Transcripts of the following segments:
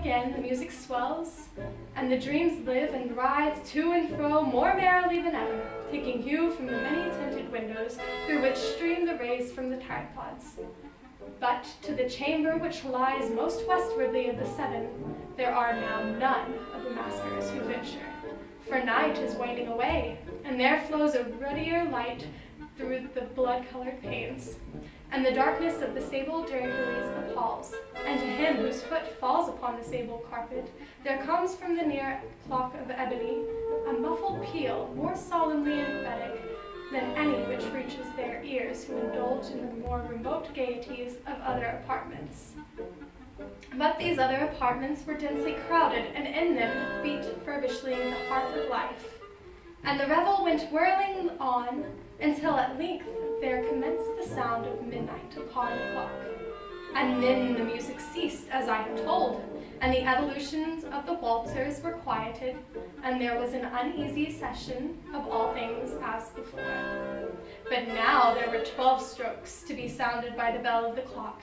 again the music swells, and the dreams live and writhe to and fro more merrily than ever, taking hue from the many tinted windows through which stream the rays from the tripods. But to the chamber which lies most westwardly of the seven, there are now none of the maskers who venture, for night is waning away, and there flows a ruddier light through the blood-colored panes, and the darkness of the sable draperies appalls, and to him whose foot falls upon the sable carpet, there comes from the near clock of ebony a muffled peal more solemnly emphatic than any which reaches their ears who indulge in the more remote gaieties of other apartments. But these other apartments were densely crowded, and in them beat feverishly the heart of life. And the revel went whirling on until at length there commenced the sound of midnight upon the clock. And then the music ceased, as I have told, and the evolutions of the waltzers were quieted, and there was an uneasy cessation of all things as before. But now there were 12 strokes to be sounded by the bell of the clock,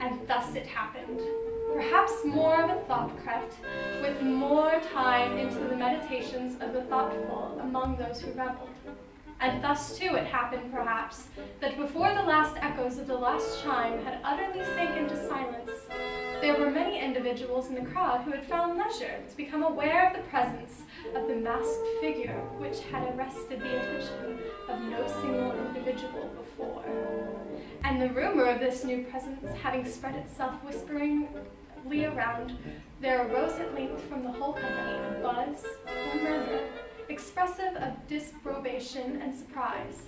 and thus it happened. Perhaps more of a thought crept, with more time into the meditations of the thoughtful among those who revelled. And thus, too, it happened, perhaps, that before the last echoes of the last chime had utterly sank into silence, there were many individuals in the crowd who had found leisure to become aware of the presence of the masked figure which had arrested the attention of no single individual before. And the rumor of this new presence having spread itself whisperingly around, there arose at length from the whole company a buzz or murmur, expressive of disapprobation and surprise,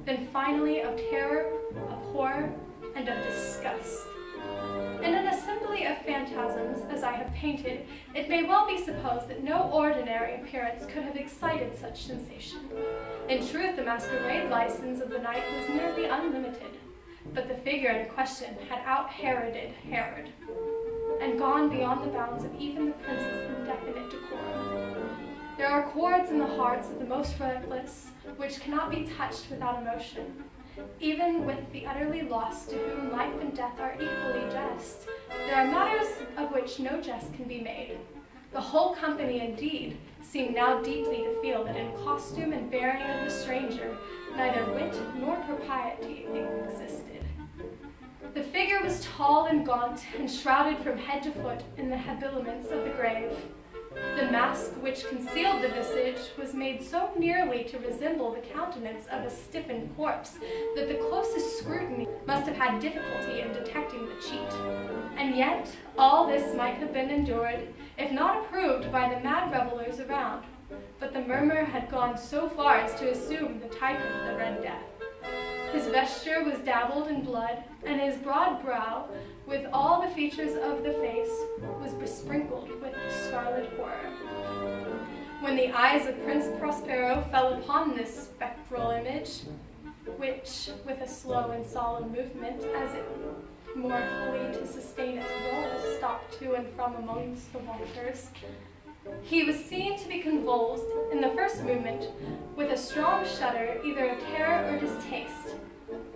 then finally of terror, of horror, and of disgust. In an assembly of phantasms, as I have painted, it may well be supposed that no ordinary appearance could have excited such sensation. In truth, the masquerade license of the night was nearly unlimited, but the figure in question had out-Heroded Herod, and gone beyond the bounds of even the prince's indefinite decorum. There are chords in the hearts of the most reckless which cannot be touched without emotion. Even with the utterly lost, to whom life and death are equally just, there are matters of which no jest can be made. The whole company, indeed, seemed now deeply to feel that in costume and bearing of the stranger, neither wit nor propriety existed. The figure was tall and gaunt, and shrouded from head to foot in the habiliments of the grave. The mask which concealed the visage was made so nearly to resemble the countenance of a stiffened corpse that the closest scrutiny must have had difficulty in detecting the cheat. And yet all this might have been endured, if not approved by the mad revelers around. But the murmur had gone so far as to assume the type of the Red Death. His vesture was dabbled in blood, and his broad brow, with all the features of the face, was besprinkled with scarlet horror. When the eyes of Prince Prospero fell upon this spectral image, which, with a slow and solemn movement, as it more fully to sustain its role, stalked to and from amongst the waltzers, he was seen to be convulsed, in the first movement, with a strong shudder either of terror or distaste,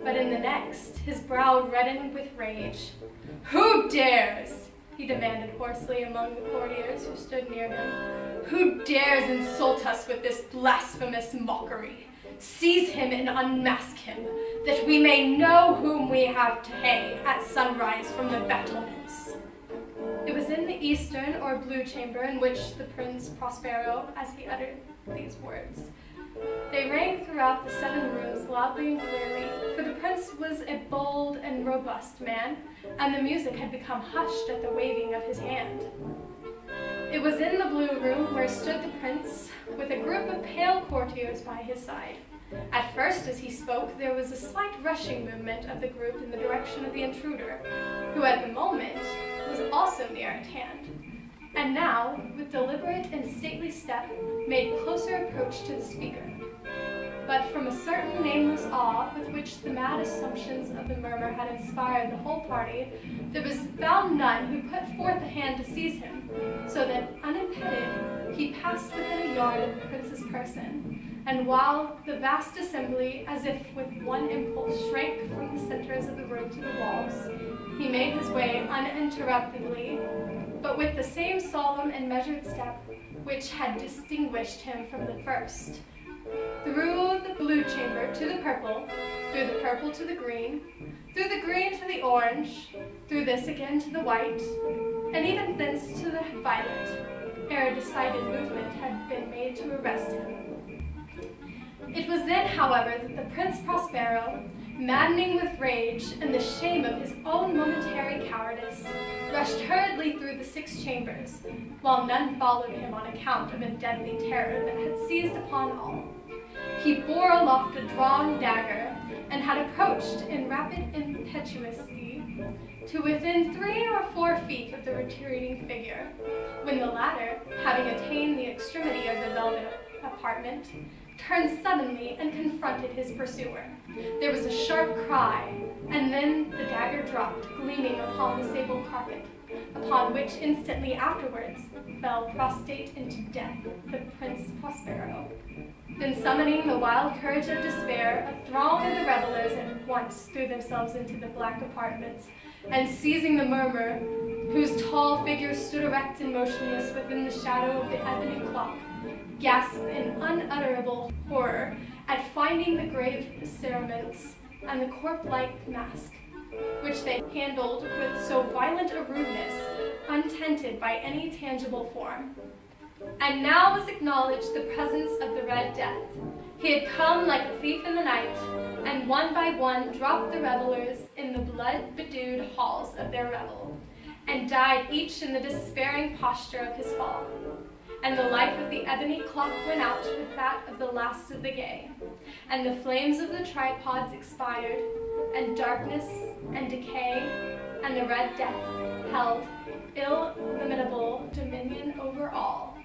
but in the next, his brow reddened with rage. "Who dares," he demanded hoarsely among the courtiers who stood near him, "who dares insult us with this blasphemous mockery? Seize him and unmask him, that we may know whom we have to hang at sunrise from the battlements." It was in the eastern or blue chamber in which the Prince Prospero, as he uttered these words. They rang throughout the 7 rooms loudly and clearly, for the prince was a bold and robust man, and the music had become hushed at the waving of his hand. It was in the blue room where stood the prince, with a group of pale courtiers by his side. At first, as he spoke, there was a slight rushing movement of the group in the direction of the intruder, who at the moment was also near at hand, and now, with deliberate and stately step, made closer approach to the speaker. But from a certain nameless awe with which the mad assumptions of the murmur had inspired the whole party, there was found none who put forth a hand to seize him, so that, unimpeded, he passed within a yard of the prince's person, and while the vast assembly, as if with one impulse, shrank from the centers of the room to the walls, he made his way uninterruptedly but with the same solemn and measured step which had distinguished him from the first. Through the blue chamber to the purple, through the purple to the green to the orange, through this again to the white, and even thence to the violet, ere a decided movement had been made to arrest him. It was then, however, that the Prince Prospero, maddening with rage and the shame of his own momentary cowardice, rushed hurriedly through the 6 chambers, while none followed him on account of a deadly terror that had seized upon all. He bore aloft a drawn dagger, and had approached in rapid impetuosity to within 3 or 4 feet of the retreating figure, when the latter, having attained the extremity of the velvet apartment, turned suddenly and confronted his pursuer. There was a sharp cry, and then the dagger dropped, gleaming upon the sable carpet, upon which instantly afterwards fell prostrate into death the Prince Prospero. Then summoning the wild courage of despair, a throng of the revelers at once threw themselves into the black apartments, and seizing the murmur, whose tall figure stood erect and motionless within the shadow of the ebony clock, gasped in unutterable horror at finding the grave cerements and the corpse-like mask, which they handled with so violent a rudeness, untented by any tangible form. And now was acknowledged the presence of the Red Death. He had come like a thief in the night, and one by one dropped the revelers in the blood-bedewed halls of their revel, and died each in the despairing posture of his fall. And the life of the ebony clock went out with that of the last of the gay, and the flames of the tripods expired, and darkness and decay and the Red Death held illimitable dominion over all.